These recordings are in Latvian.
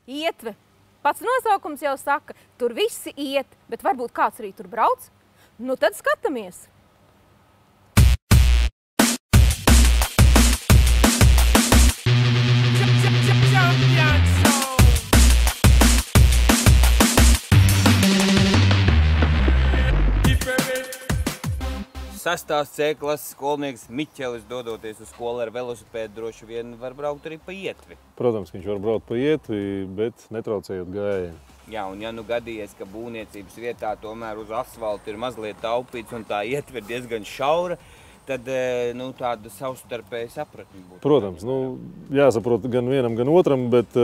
Ietve. Pats nosaukums jau saka, tur visi iet, bet varbūt kāds arī tur brauc. Nu tad skatāmies. Sastās C klases skolnieks Miķelis, dodoties uz skolu ar velosipēdu, droši vien var braukt arī pa Ietvi. Protams, viņš var braukt pa Ietvi, bet netraucējot gājienu. Jā, un ja nu gadījies, ka būvniecības vietā tomēr uz asfaltu ir mazliet taupīts un tā Ietve ir diezgan šaura, tad tāda savstarpēja sapratne būtu. Protams, jāsaprot gan vienam, gan otram, bet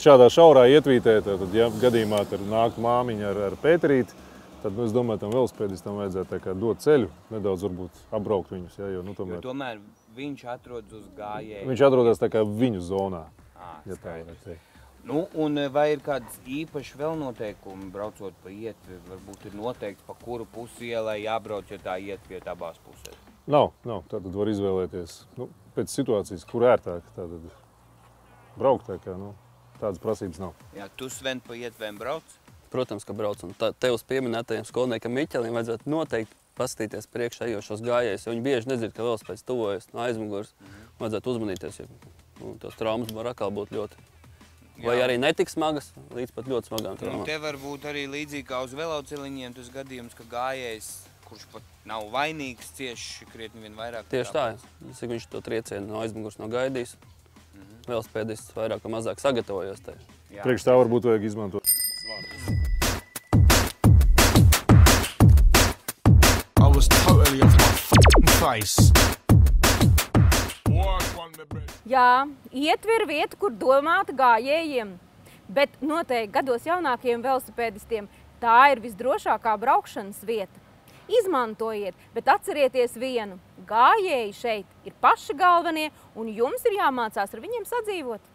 šādā šaurā Ietvītē, tad, ja gadījumā tur nāk māmiņa ar Pēterīti, tad es domāju, tam velosipēdistam vajadzētu dot ceļu, nedaudz varbūt apbraukt viņus. Ja, jo tomēr viņš atrodas uz gājēju. Viņš atrodas tā kā viņu zonā. Ja tā varētu teikt. Un vai ir kādas īpaši vēl noteikumi braucot pa Ietvi? Varbūt ir noteikts, pa kuru pusi ielai jābrauc, ja tā Ietvi iet abās pusēs? Nav. Tātad var izvēlēties pēc situācijas, kur ērtāk tātad braukt. Tādas prasības nav. Jā, tu, Sven, pa Ietvēm brauc? Protams, ka brauc. Un tev uz pieminētajiem skolniekam Miķelim vajadzētu noteikti paskatīties priekšā ejošos gājējus, jo viņi bieži nedzird, ka velosipēds tuvojas no aizmugures. Vajadzētu uzmanīties, jo tos traumas var atkal būt ļoti. Vai arī netik smagas, līdz pat ļoti smagām traumām. Te var būt arī līdzīgi kā uz veloceliņiem tas gadījums, ka gājējs, kurš pat nav vainīgs, cieši krietni vien vairāk. Tieši tā, cik viņš to triecienu no aizmugures nogaidīs. Velosipēdists vairāk vai mazāk sagatavojos te. Priekš tā varbūt vajag izmantot zvanu. Jā, Ietve ir vieta, kur domāta gājējiem, bet noteikti gados jaunākajiem velosipēdistiem tā ir visdrošākā braukšanas vieta. Izmantojiet, bet atcerieties vienu, gājēji šeit ir paši galvenie un jums ir jāmācās ar viņiem sadzīvot.